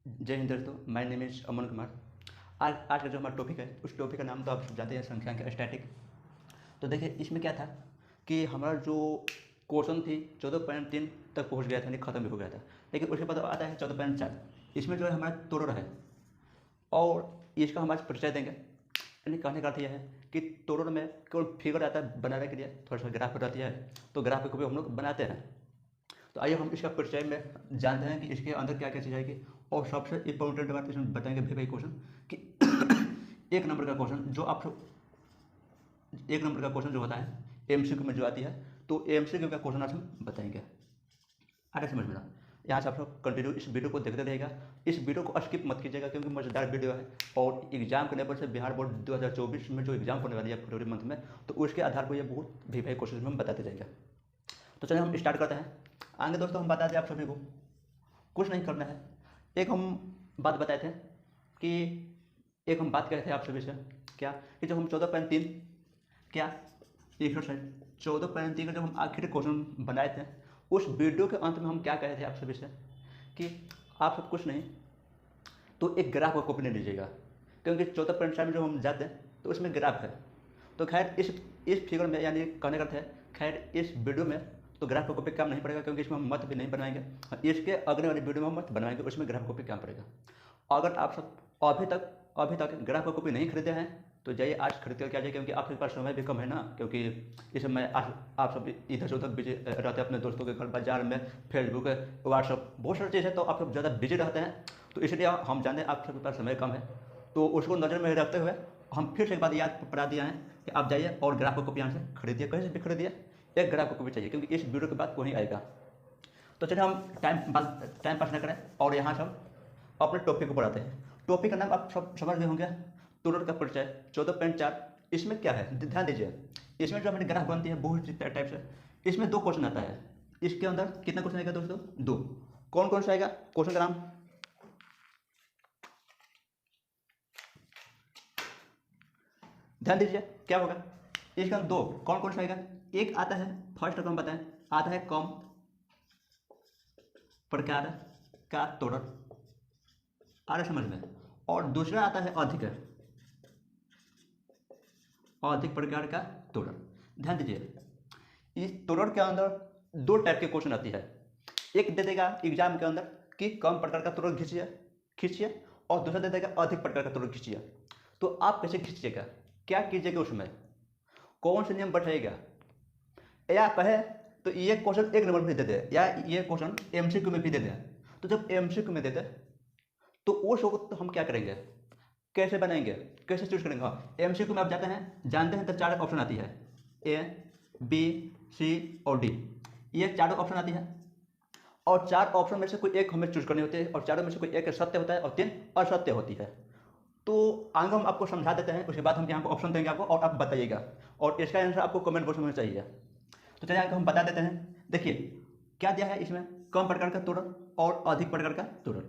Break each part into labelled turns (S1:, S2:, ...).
S1: जय हिंद दोस्तों, my name is Aman Kumar. आज का जो हमारा टॉपिक है उस टॉपिक का नाम तो आप जानते हैं, संख्या का स्टैटिक। तो देखिए इसमें क्या था कि हमारा जो क्वेश्चन थी 14.3 तक पहुंच गया था, नहीं ख़त्म भी हो गया था। लेकिन उसके बाद आता है 14.4। इसमें जो है हमारा तोड़र है और इसका हम आज परिचय देंगे। यानी कहने का अर्थ यह है कि तोड़र में केवल फिगर आता है बनाने के लिए, थोड़ा सा ग्राफ रहती है, तो ग्राफ को भी हम लोग बनाते हैं। तो आइए हम इसका परिचय में जानते हैं कि इसके अंदर क्या क्या चीज़ आएगी। और सबसे इंपॉर्टेंट बात इसमें बताएंगे भी भाई क्वेश्चन कि एक नंबर का क्वेश्चन जो आप एक नंबर का क्वेश्चन जो होता है एमसीक्यू में जो आती है, तो एमसीक्यू का क्वेश्चन आज हम बताएंगे। आगे समझ में ना, यहाँ से आप लोग कंटिन्यू इस वीडियो को देखते रहिएगा। इस वीडियो को स्किप मत कीजिएगा क्योंकि मजेदार वीडियो है। और एग्जाम के लेवल से बिहार बोर्ड 2024 में जो एग्जाम होने वाली है फरवरी मंथ में, तो उसके आधार पर ये बहुत भी भाई क्वेश्चन हम बताते जाएंगे। तो चलिए हम स्टार्ट करते हैं। आगे दोस्तों हम बता दें आप सभी को, कुछ नहीं करना है। एक हम बात बताए थे कि एक हम बात करे थे आप सभी से, क्या कि जब हम 14.3 क्या एक साइड 14.3 का जब हम आखिरी क्वेश्चन बनाए थे, उस वीडियो के अंत में हम क्या कहे थे आप सभी से कि आप सब कुछ नहीं तो एक ग्राफ का कॉपी नहीं लीजिएगा, क्योंकि 14.4 में जो हम जाते हैं तो उसमें ग्राफ है। तो खैर इस फिगर में यानी कहने का अर्थ है, खैर इस वीडियो में तो ग्राफ का कॉपी काम नहीं पड़ेगा, क्योंकि इसमें हम मत भी नहीं बनाएंगे। इसके अगले वाली वीडियो में हम मत बनाएंगे, उसमें ग्राफ कॉपी काम पड़ेगा। अगर आप सब अभी तक ग्राफ का कॉपी नहीं खरीदे हैं तो जाइए आज खरीद कर क्या जाइए, क्योंकि आपके पास समय भी कम है ना, क्योंकि इस समय आप सब इधर से उधर बिजी रहते हैं अपने दोस्तों के घर, बाजार में, फेसबुक, व्हाट्सअप, बहुत सारी चीज़ें, तो आप सब ज़्यादा बिजी रहते हैं। तो इसलिए हम जानते हैं आप सबके पास समय कम है, तो उसको नज़र में रखते हुए हम फिर से एक बात याद करा दिया है कि आप जाइए और ग्राफ का कॉपी यहाँ से खरीदिए, कहीं से भी खरीदिए, एक ग्राफ का कॉपी चाहिए, क्योंकि इस वीडियो के बाद कोई आएगा। तो चलिए हम टाइम पास न करें और यहाँ से हम अपने टॉपिक को पढ़ाते हैं। टॉपिक का नाम आप सब समझ गए होंगे, तुरंत का परिचय 14.4। इसमें क्या है ध्यान दीजिए, इसमें जो हमारी ग्राफ बनती है बहुत टाइप से, इसमें दो क्वेश्चन आता है। इसके अंदर कितना क्वेश्चन आएगा दोस्तों? दो। कौन कौन सा आएगा क्वेश्चन का नाम? ध्यान दीजिए क्या होगा इसका दो, कौन कौन सा आएगा? एक आता है, फर्स्ट रकम बताएं, आता है कम प्रकार का तोड़र, आ रहा समझ में, और दूसरा आता है अधिक प्रकार का तोड़र। ध्यान दीजिए इस तोड़र के अंदर दो टाइप के क्वेश्चन आती है। एक दे देगा एग्जाम के अंदर कि कम प्रकार का तोड़र खींचिए, और दूसरा दे देगा अधिक प्रकार का तोड़र खींचिए। तो आप कैसे खींचिएगा, क्या कीजिएगा, उसमें कौन से नियम बैठाइएगा? या कहे तो ये क्वेश्चन एक नंबर में दे दे, या ये क्वेश्चन एमसीक्यू में भी दे दे। तो जब एमसीक्यू में दे दे तो वो शो तो हम क्या करेंगे, कैसे बनाएंगे, कैसे चूज करेंगे? हाँ, एमसीक्यू में आप जाते हैं, जानते हैं तो चार ऑप्शन आती है, ए, बी, सी और डी, ये चारों ऑप्शन आती है। और चार ऑप्शन में से कोई एक हमें चूज करनी होती है, और चारों में से कोई एक सत्य होता है और तीन असत्य होती है। तो आगे हम आपको समझा देते हैं, उसके बाद हम यहाँ पर ऑप्शन देंगे आपको और आप बताइएगा, और इसका आंसर आपको कमेंट बॉक्स में चाहिए। तो चलिए आगे हम बता देते हैं। देखिए क्या दिया है इसमें, कम प्रकार का तोड़र और अधिक प्रकार का तोड़र।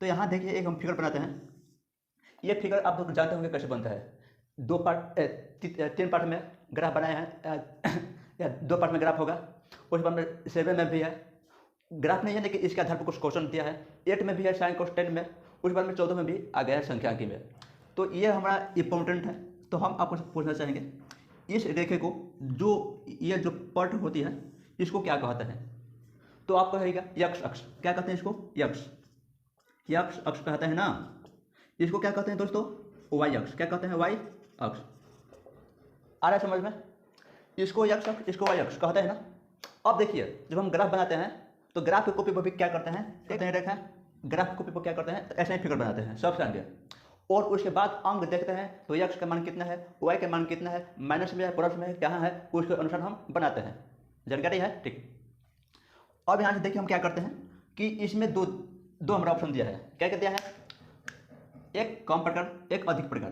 S1: तो यहाँ देखिए एक हम फिगर बनाते हैं। ये फिगर आप लोग जानते होंगे कैसे बनता है, दो पार्ट तीन पार्ट में ग्राफ बनाया है या दो पार्ट में ग्राफ होगा। उस बार में 7 में भी है ग्राफ, नहीं है लेकिन इसके आधार पर कुछ क्वेश्चन दिया है। 8 में भी है, साइन कोस 10 में, उस बार में 14 में भी आ गया है संख्यांकी में। तो ये हमारा इंपॉर्टेंट है। तो हम आपको पूछना चाहेंगे इस रेखे को, जो ये जो पट होती है इसको क्या कहते हैं? तो आप कहेगा यक्ष अक्ष। क्या कहते हैं इसको? यक्ष अक्ष कहते हैं ना। इसको क्या कहते हैं दोस्तों? वाई अक्ष। क्या कहते हैं? वाई अक्ष। आ रहा है समझ में? इसको यक्ष अक्ष, इसको वाई अक्ष कहते हैं ना। अब देखिए जब हम ग्राफ बनाते हैं तो ग्राफ की कॉपी पर भी क्या करते हैं, देखते हैं रेखा, ग्राफ की कॉपी पर क्या करते हैं, तो ऐसे ही फिगर बनाते हैं सबसे आगे, और उसके बाद अंक देखते हैं तो यक्ष का मान कितना है, वाई का मान कितना है, माइनस में है, प्लस में है, कहाँ है, उसके अनुसार हम बनाते हैं। जानकारी है? ठीक। अब यहाँ से देखिए हम क्या करते हैं कि इसमें दो हमारा ऑप्शन दिया है। क्या क्या दिया है? एक कम प्रकार, एक अधिक प्रकार।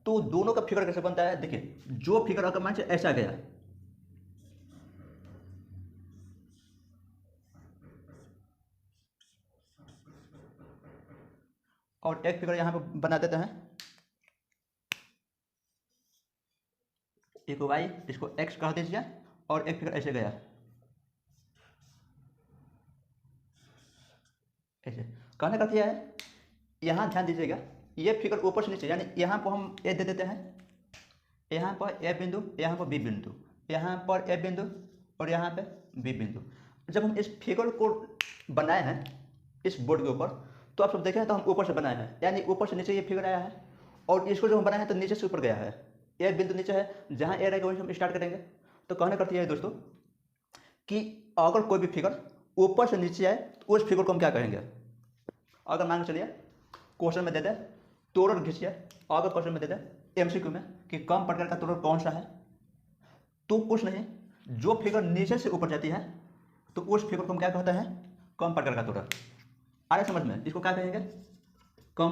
S1: तो दोनों का फिगर कैसे बनता है? देखिए जो फिगर अगर मान से ऐसा गया, और एक फिगर यहां पर बना देते हैं, एक वाई, इसको एक्स कह दीजिए, और एक फिगर ऐसे गया, ऐसे कहने का क्या है यहाँ ध्यान दीजिएगा, ये फिगर ऊपर से नीचे, यानी यहाँ पर हम ए दे देते हैं, यहाँ पर ए बिंदु, यहाँ पर बी बिंदु, यहाँ पर ए बिंदु और यहाँ पे बी बिंदु। जब हम इस फिगर को बनाए हैं इस बोर्ड के ऊपर, तो आप सब देखें तो हम ऊपर से बनाए हैं, यानी ऊपर से नीचे ये फिगर आया है, और इसको जो हम बनाए हैं तो नीचे से ऊपर गया है। ए बिंदु नीचे है, जहाँ ए रहेगा वहीं हम स्टार्ट करेंगे। तो कहने करती है दोस्तों कि अगर कोई भी फिगर ऊपर से नीचे आए तो उस फिगर को हम क्या कहेंगे। अगर मान के चलिए क्वेश्चन में दे दे तोड़र खींचिए, अगर क्वेश्चन में दे दे एमसीक्यू में कि कम प्रकार का तोड़र कौन सा है, तो कुछ नहीं, जो फिगर नीचे से ऊपर जाती है तो उस फिगर को हम क्या कहते हैं, कम प्रकार का तोड़र। आ रहा समझ में, इसको क्या कहेंगे, कम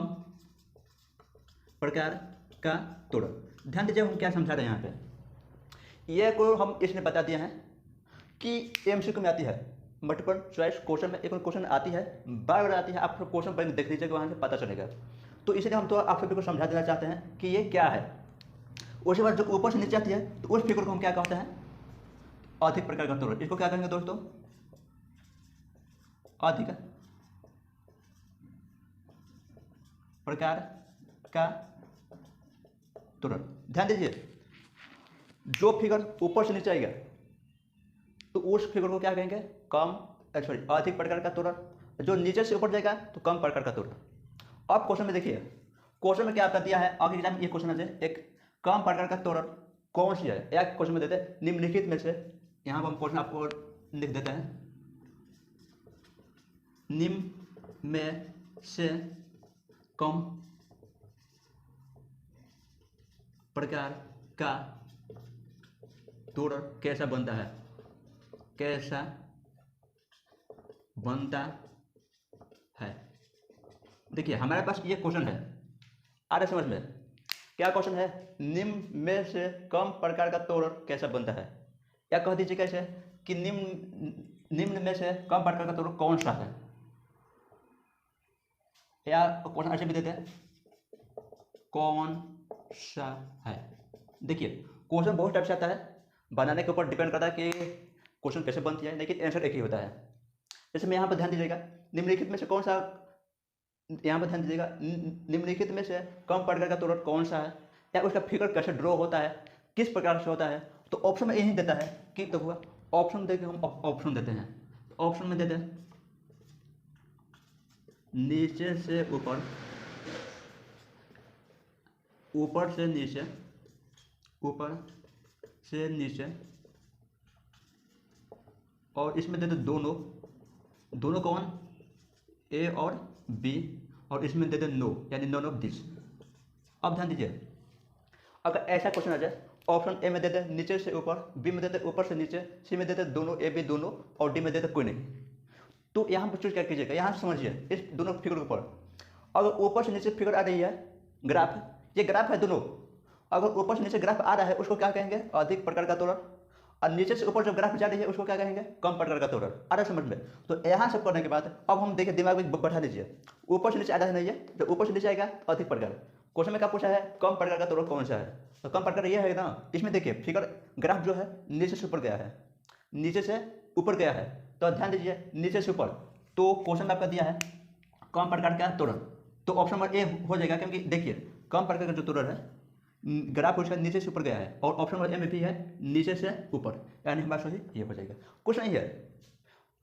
S1: प्रकार का तोड़र। ध्यान दीजिए हम क्या समझा रहे हैं यहाँ पे, ये को हम इसने बता दिया है कि एमसीक्यू में आती है, मल्टीपल चॉइस क्वेश्चन में एक क्वेश्चन आती है, बार बार आती है, आप क्वेश्चन पर देख लीजिएगा, वहाँ से पता चलेगा। तो इसलिए हम तो आप सभी को समझा देना चाहते हैं कि ये क्या है। उसके बाद जो ऊपर से नीचे आती है तो उस फिगर को हम क्या कहते हैं, अधिक प्रकार का तोड़र। इसको क्या कहेंगे दोस्तों, अधिक प्रकार का तोड़र। ध्यान दीजिए, जो फिगर ऊपर से नीचे आएगा तो उस फिगर को क्या कहेंगे, कम सॉरी अधिक प्रकार का तोड़र। जो नीचे से ऊपर जाएगा तो कम प्रकार का तोड़र। अब क्वेश्चन में देखिए, क्वेश्चन में क्या कर दिया है, अगर एग्जाम ये क्वेश्चन है एक कम प्रकार का तोड़र कौन सी है, या क्वेश्चन में देते हैं निम्नलिखित में से, यहाँ पर हम क्वेश्चन आपको लिख देते हैं, निम्न में से कम प्रकार का तोड़र कैसा बनता है, कैसा बनता है। देखिए हमारे पास ये क्वेश्चन है, आ रहा समझ में, क्या क्वेश्चन है, निम्न में से कम प्रकार का तोड़र कैसा बनता है, या कह दीजिए कैसे कि निम्न में से कम प्रकार का तोड़र कौन सा है, या क्वेश्चन ऐसे भी देते हैं कौन सा है। देखिए क्वेश्चन बहुत टाइप से आता है, बनाने के ऊपर डिपेंड करता है कि क्वेश्चन कैसे बनती है, लेकिन आंसर एक ही होता है। जैसे मैं यहाँ पर ध्यान दीजिएगा, निम्नलिखित में से कौन सा, यहाँ पर ध्यान दीजिएगा, निम्नलिखित में से कम प्रकार का तोड़र कौन सा है, या उसका फिगर कैसे ड्रॉ होता है, किस प्रकार से होता है। तो ऑप्शन में यही देता है कि तो हुआ ऑप्शन देके हम ऑप्शन देते हैं, तो ऑप्शन में देते हैं नीचे से ऊपर, ऊपर से नीचे, ऊपर से नीचे, और इसमें देते दोनों, दोनों कौन, ए और बी, और इसमें देते नो, यानी नॉन ऑफ दिस। अब ध्यान दीजिए, अगर ऐसा क्वेश्चन आ जाए, ऑप्शन ए में देते नीचे से ऊपर, बी में देते ऊपर से नीचे, सी में देते दोनों, ए बी दोनों, और डी में देते कोई नहीं, तो यहाँ पर चूज क्या कीजिएगा, यहाँ से समझिए इस दोनों फिगर के ऊपर, अगर ऊपर से नीचे फिगर आ रही है, ग्राफ, ये ग्राफ है दोनों, अगर ऊपर से नीचे ग्राफ आ रहा है उसको क्या कहेंगे, अधिक प्रकार का तोड़र, और नीचे से ऊपर जब ग्राफ जा रही है उसको क्या कहेंगे, कम प्रकार का तोड़र। आ रहा समझ में। तो यहाँ सब करने के बाद अब हम देखिए दिमाग में बैठा लीजिए, ऊपर से नीचे आ रहा है नहीं है, जब ऊपर से नीचे आएगा अधिक प्रकार, क्वेश्चन में क्या पूछा है, कम प्रकार का तोड़र कौन सा है, तो कम प्रकार ये है ना। इसमें देखिए फिगर ग्राफ जो है नीचे से ऊपर गया है, नीचे से ऊपर गया है, तो ध्यान दीजिए नीचे से ऊपर, तो क्वेश्चन में आपका दिया है कम प्रकार का तोड़र, तो ऑप्शन नंबर ए हो जाएगा, क्योंकि देखिए कम प्रकार का जो तोड़र है ग्राफ उसका नीचे से ऊपर गया है, और ऑप्शन नंबर ए में भी है नीचे से ऊपर, यानी हमारा सही ये हो जाएगा। कुछ नहीं है,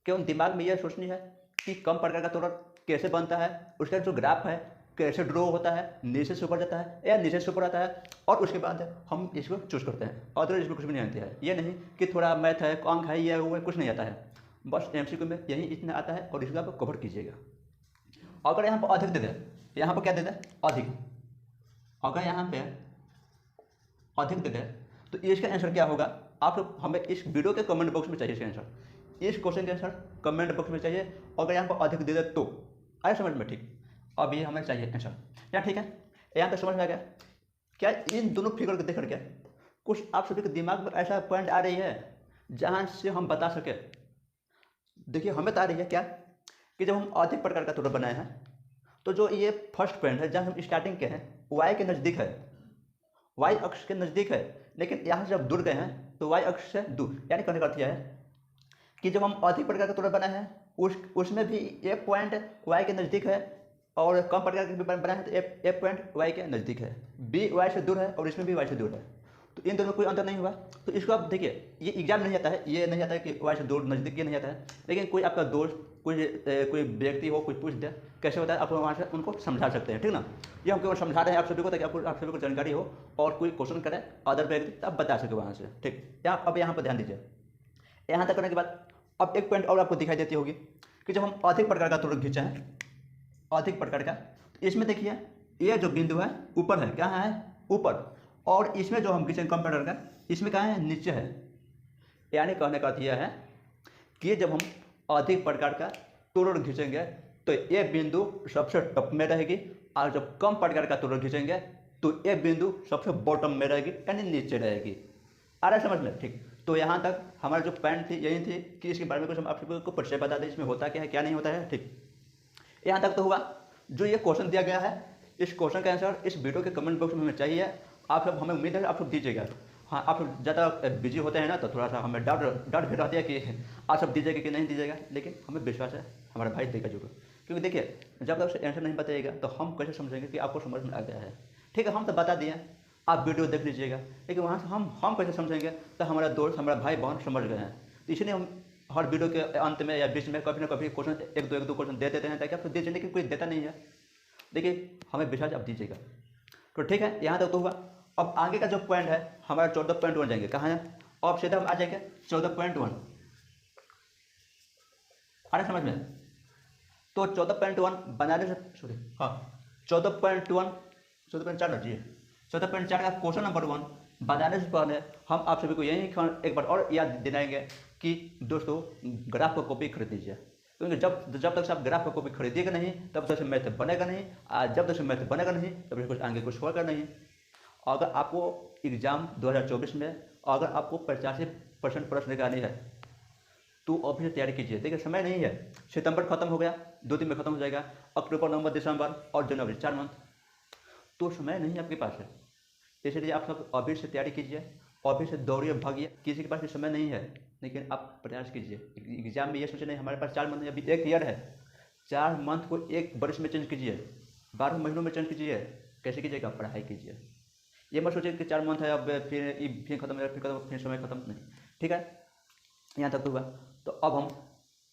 S1: क्यों दिमाग में यह सोचनी है कि कम प्रकार का तोड़र कैसे बनता है, उसका जो ग्राफ है कैसे ड्रॉ होता है, नीचे से ऊपर जाता है या नीचे से ऊपर आता है, और उसके बाद हम इसको चूज करते हैं। अदर इसमें कुछ भी नहीं आता है, ये नहीं कि थोड़ा मैथ है, अंक है, ये वो कुछ नहीं आता है, बस एमसीक्यू में यही इतना आता है, और इसको आप कवर कीजिएगा। अगर यहाँ पर अधिक दे दे, यहाँ पर क्या दे दे, अधिक, अगर यहाँ पे अधिक दे दे तो इसका आंसर क्या होगा, आप हमें इस वीडियो के कमेंट बॉक्स में चाहिए इसका आंसर, इस क्वेश्चन का आंसर कमेंट बॉक्स में चाहिए। अगर यहाँ पर अधिक दे दे तो आए समझ में, ठीक, अब ये हमें चाहिए आंसर, क्या ठीक है, यहाँ तक समझ में आ गया। क्या इन दोनों फिगर को देख करके कुछ आप सभी के दिमाग में ऐसा पॉइंट आ रही है जहाँ से हम बता सके। देखिए हमें तो आ रही है क्या कि जब हम अधिक प्रकार का तोड़र बनाए हैं, तो जो ये फर्स्ट पॉइंट है जहाँ हम स्टार्टिंग के हैं, वाई के नज़दीक है, वाई अक्ष के नज़दीक है, लेकिन यहाँ से जब दूर गए हैं तो वाई अक्ष से दूर, यानी कहने का अर्थ यह है कि जब हम अधिक प्रकार का तोड़र बनाए हैं उसमें भी एक पॉइंट वाई के नज़दीक है, और कम प्रकार के भी बना है तो ए पॉइंट वाई के नज़दीक है, बी वाई से दूर है और इसमें भी वाई से दूर है, तो इन दोनों में कोई अंतर नहीं हुआ। तो इसको आप देखिए, ये एग्जाम नहीं आता है, ये नहीं आता है कि वाई से दूर नज़दीक, ये नहीं आता है, लेकिन कोई आपका दोस्त कोई व्यक्ति हो, कोई पूछ दे कैसे होता है, आप वहाँ से उनको समझा सकते हैं, ठीक ना। ये हम केवल समझा रहे हैं आप सभी को, ताकि आप सभी को जानकारी हो, और कोई क्वेश्चन करे अदर व्यक्ति तो आप बता सके वहाँ से, ठीक। अब यहाँ पर ध्यान दीजिए, यहाँ तक करने के बाद अब एक पॉइंट और आपको दिखाई देती होगी कि जब हम अधिक प्रकार का त्वरक खींचे हैं, अधिक प्रकार का, तो इसमें देखिए ये जो बिंदु है ऊपर है, क्या है ऊपर, और इसमें जो हम खींचेंगे कम प्रकार का, इसमें क्या है नीचे है। यानी कहने का अर्थ यह है कि जब हम अधिक प्रकार का त्वरक खींचेंगे तो ये बिंदु सबसे टॉप में रहेगी, और जब कम प्रकार का त्वरक खींचेंगे तो ये बिंदु सबसे बॉटम में रहेगी, यानी नीचे रहेगी। आ रहा है समझ में, ठीक। तो यहाँ तक हमारा जो पॉइंट थी यही थी कि इसके बारे में कुछ हम आप सभी को परिचय बता दें, इसमें होता क्या है क्या नहीं होता है, ठीक। यहाँ तक तो हुआ। जो ये क्वेश्चन दिया गया है, इस क्वेश्चन का आंसर इस वीडियो के कमेंट बॉक्स में हमें चाहिए। आप सब, हमें उम्मीद है आप सब दीजिएगा। हाँ, आप सब ज़्यादा बिजी होते हैं ना, तो थोड़ा सा हमें डाउट भी रहती है कि आप सब दीजिएगा कि नहीं दीजिएगा, लेकिन हमें विश्वास है हमारा भाई देगा जरूर। क्योंकि देखिए, जब तक आंसर नहीं बताइएगा तो हम कैसे समझेंगे कि आपको समझ में आ गया है, ठीक है। हम तो बता दिए, आप वीडियो देख लीजिएगा, लेकिन वहाँ से हम कैसे समझेंगे, तो हमारा दोस्त, हमारा भाई बहन समझ गए हैं। तो इसलिए हम हर वीडियो के अंत में या बीच में कभी ना कभी क्वेश्चन एक दो क्वेश्चन दे देते हैं, ताकि आपको दीजिए, लेकिन कोई देता नहीं है। देखिए, हमें विश्वास आप दीजिएगा, तो ठीक है। यहाँ तक तो हुआ। अब आगे का जो पॉइंट है हमारा 14.1 जाएंगे, कहाँ है, अब सीधा हम आ जाएंगे 14.1। आ रहा समझ में। तो 14.1 बनाने से, सॉरी, हाँ 14.4 ना जी, 14.4 का क्वेश्चन नंबर 1 बनाने से पहले हम आप सभी को यही एक बार और याद दिलाएंगे कि दोस्तों ग्राफ को कॉपी खरीद लीजिए, क्योंकि जब तक से आप ग्राफ को कॉपी खरीदिएगा नहीं तब तक से मैथ बनेगा नहीं, और जब तक से मैथ बनेगा नहीं तब तक कुछ आगे कुछ होगा नहीं। अगर आपको एग्ज़ाम 2024 में अगर आपको 85% प्रश्न निकालनी है तो अभी से तैयारी कीजिए। देखिए, समय नहीं है, सितंबर खत्म हो गया, 2 दिन में खत्म हो जाएगा, अक्टूबर, नवंबर, दिसंबर और जनवरी, 4 मंथ, तो समय नहीं आपके पास है। इसलिए आप सब अभी से तैयारी कीजिए, अभी से दौड़िए, भागिए। किसी के पास भी समय नहीं है, लेकिन आप प्रयास कीजिए। एग्जाम में ये सोचे नहीं हमारे पास 4 मंथ है, अभी 1 ईयर है, 4 मंथ को 1 वर्ष में चेंज कीजिए, 12 महीनों में चेंज कीजिए। कैसे कीजिएगा, पढ़ाई कीजिए। ये मत सोचिए कि 4 मंथ है, अब फिर खत्म है, फिर समय खत्म, नहीं, ठीक है। यहाँ तक तो हुआ। तो अब हम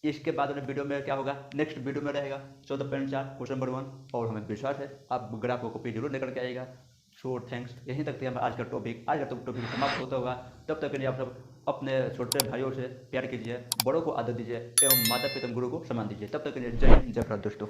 S1: इसके बाद वाले वीडियो में क्या होगा, नेक्स्ट वीडियो में रहेगा 14.4 क्वेश्चन नंबर 1, और हमें विश्वास है आप ग्राफ को कॉपी जरूर लेकर के आइएगा। So thanks. यहीं तक थे हम आज का टॉपिक समाप्त होता होगा। तब तक के लिए आप सब अपने छोटे भाइयों से प्यार कीजिए, बड़ों को आदर दीजिए एवं माता पिता गुरु को सम्मान दीजिए। तब तक के लिए जय हिंद, जय भारत दोस्तों।